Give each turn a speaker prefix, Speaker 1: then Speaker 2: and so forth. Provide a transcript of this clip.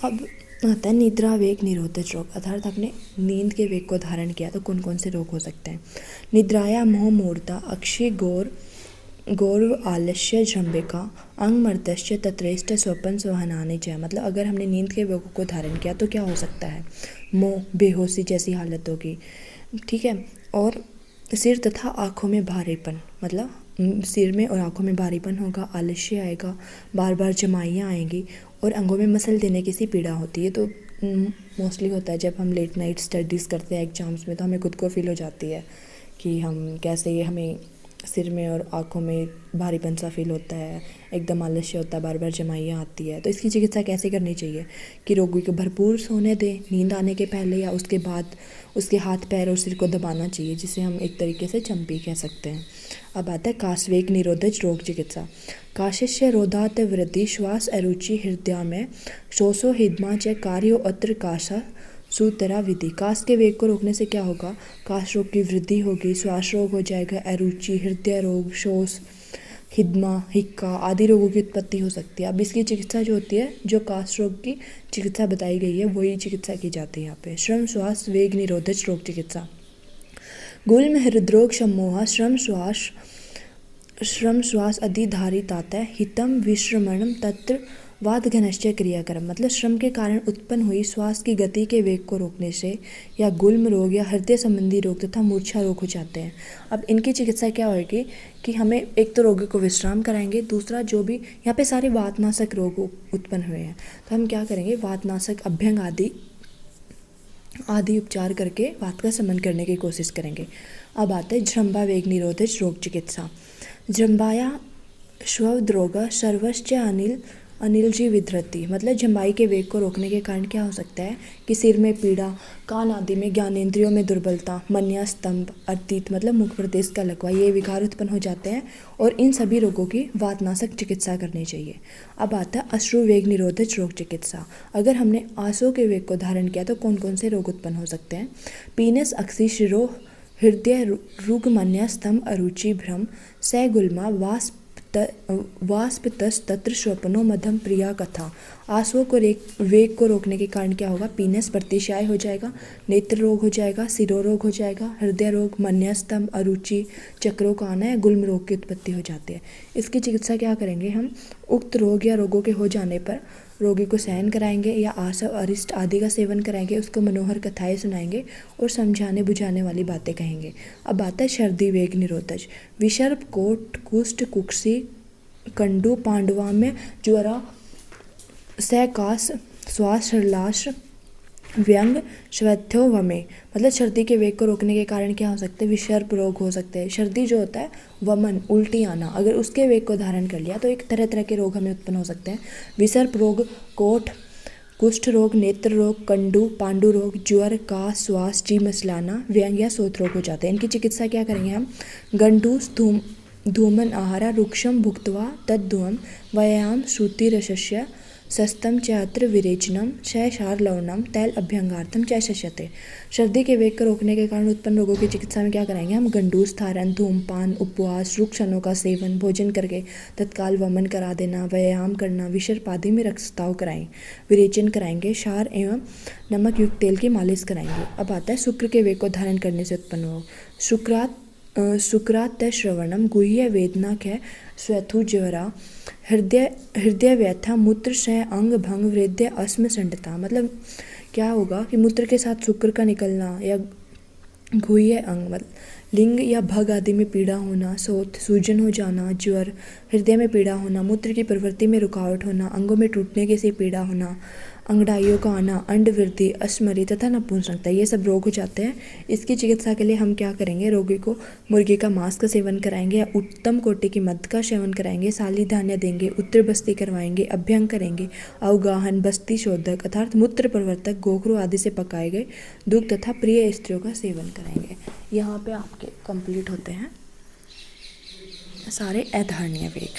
Speaker 1: अब आता है निद्रा वेग निरोधक रोग, अर्थात आपने नींद के वेग को धारण किया तो कौन कौन से रोग हो सकते हैं। निद्राया मोह मूर्ता अक्षय गौरव आलस्य जृंभिका अंग मर्दस्य तत्रेष्ट स्वपन स्वहनाने च। मतलब अगर हमने नींद के वेगों को धारण किया तो क्या हो सकता है, मोह बेहोशी जैसी हालत होगी, ठीक है। और सिर तथा आँखों में भारीपन, मतलब सिर में और आँखों में भारीपन होगा, आलस्य आएगा, बार बार जमाइयाँ आएंगी और अंगों में मसल देने की सी पीड़ा होती है। तो मोस्टली होता है जब हम लेट नाइट स्टडीज़ करते हैं एग्जाम्स में, तो हमें खुद को फील हो जाती है कि हम कैसे, हमें सिर में और आँखों में भारीपन सा फील होता है, एकदम आलस्य होता है, बार बार जमाइयाँ आती है। तो इसकी चिकित्सा कैसे करनी चाहिए कि रोगी को भरपूर सोने दें नींद आने के पहले या उसके बाद उसके हाथ पैर और सिर को दबाना चाहिए, जिसे हम एक तरीके से चंपी कह सकते हैं। अब आता है काशवेग निरोधक रोग चिकित्सा। काशस्य रोधात वृद्धि श्वास अरुचि हृदय में शोषो हिदमा च कार्यो अत्र काशा सूतरा विधि। काश के वेग को रोकने से क्या होगा, काश रोग की वृद्धि होगी, श्वास रोग हो जाएगा, अरुचि, हृदय रोग, शोष, हिदमा, हिक्का आदि रोगों की उत्पत्ति हो सकती है। अब इसकी चिकित्सा जो होती है, जो काश रोग की चिकित्सा बताई गई है वही चिकित्सा की जाती है यहाँ पे। श्रम श्वास वेग निरोधक रोग चिकित्सा। गुल्म हृदरोग सम्मोह श्रम श्वास अधिधारितात हितम विश्रमणम तत्र वाद घनश्चय क्रियाक्रम। मतलब श्रम के कारण उत्पन्न हुई श्वास की गति के वेग को रोकने से या गुल्म रोग या हृदय संबंधी रोग तथा मूर्छा रोग हो जाते हैं। अब इनकी चिकित्सा क्या होगी कि हमें एक तो रोगी को विश्राम कराएंगे, दूसरा जो भी यहाँ पे सारे वातनाशक रोग उत्पन्न हुए हैं तो हम क्या करेंगे, वातनाशक अभ्यंग आदि उपचार करके वात का शमन करने की कोशिश करेंगे। अब आता है जृंभा वेग निरोधक रोग चिकित्सा। जृंभाया श्वद्रोग सर्वश्च अनिल जी विधृति। मतलब जम्बाई के वेग को रोकने के कारण क्या हो सकता है कि सिर में पीड़ा, कान आदि में, ज्ञानेंद्रियों में दुर्बलता, मन्या स्तंभ, अर्तित मतलब मुख प्रदेश का लकवा, ये विकार उत्पन्न हो जाते हैं और इन सभी रोगों की वातनाशक चिकित्सा करनी चाहिए। अब आता है अश्रु वेग निरोधक रोग चिकित्सा। अगर हमने आंसुओं के वेग को धारण किया तो कौन कौन से रोग उत्पन्न हो सकते हैं। पीनस अक्सी शिरो हृदय रुगमन्या स्तंभ अरुचि भ्रम सैगुल्मा वाष्पतस तत्र स्वप्नो मध्यम प्रिया कथा। आंसुओं को वेग को रोकने के कारण क्या होगा, पीनस प्रतिशाय हो जाएगा, नेत्र रोग हो जाएगा, सिरोरोग हो जाएगा, हृदय रोग, मन्यस्तंभ, अरुचि, चक्रों का आना या गुल्म रोग की उत्पत्ति हो जाती है। इसकी चिकित्सा क्या करेंगे हम, उक्त रोग या रोगों के हो जाने पर रोगी को शयन कराएंगे या आसव अरिष्ट आदि का सेवन कराएंगे, उसको मनोहर कथाएं सुनाएंगे और समझाने बुझाने वाली बातें कहेंगे। अब आता है सर्दी वेग निरोधक। विसर्प कोट कुष्ठ कुक्षी कंडू पांडवाम्य ज्वरा सैकास श्वास हृलाश व्यंग श्वथ्यो वमे। मतलब सर्दी के वेग को रोकने के कारण क्या हो सकते हैं, विसर्प रोग हो सकते हैं। सर्दी जो होता है, वमन उल्टी आना, अगर उसके वेग को धारण कर लिया तो एक तरह तरह के रोग हमें उत्पन्न हो सकते हैं। विसर्प रोग, कोठ कुष्ठ रोग, नेत्र रोग, कंडू पांडु रोग, ज्वर का श्वास जी मसलाना, व्यंग या सोत रोग हो जाते हैं। इनकी चिकित्सा क्या करेंगे हम, गंडूस धूमन आहारा रुक्षम भुक्त्वा तद्धुम व्यायाम श्रुतिरसस्य सस्तम चात्र विरेचनम क्षयसार लवणम तैल अभ्यंगार्थम च शस्यते। सर्दी के वेग को रोकने के कारण उत्पन्न रोगों की चिकित्सा में क्या कराएंगे हम, गंडूस धारण, धूमपान, उपवास, रुक्षणों का सेवन, भोजन करके तत्काल वमन करा देना, व्यायाम करना, विसर्प आदि में रक्तस्राव कराएं, विरेचन कराएंगे, क्षार एवं नमक युक्त तेल की मालिश कराएंगे। अब आता है शुक्र के वेग को धारण करने से उत्पन्न रोग। शुक्रात श्रवणम गुह्य वेदना ख स्वथु ज्वरा हृदय व्यथा मूत्र क्षय अंग भंग वृद्धि अस्म संडता। मतलब क्या होगा कि मूत्र के साथ शुक्र का निकलना या गुह्य अंग लिंग या भग आदि में पीड़ा होना, सोत सूजन हो जाना, ज्वर, हृदय में पीड़ा होना, मूत्र की प्रवृत्ति में रुकावट होना, अंगों में टूटने की सी पीड़ा होना, अंगड़ाइयों का आना, अंड वृद्धि, अश्मरी तथा नपुंसकता, ये सब रोग हो जाते हैं। इसकी चिकित्सा के लिए हम क्या करेंगे, रोगी को मुर्गी का मांस का सेवन कराएंगे या उत्तम कोटि की मध का सेवन कराएंगे, साली धान्य देंगे, उत्तर बस्ती करवाएंगे, अभ्यंग करेंगे, अवगाहन, बस्ती शोधक अर्थात मूत्र प्रवर्तक, गोखरू आदि से पकाए गए दुग्ध तथा प्रिय स्त्रियों का सेवन कराएंगे। यहाँ पे आपके कंप्लीट होते हैं सारे अधारणीय वेग।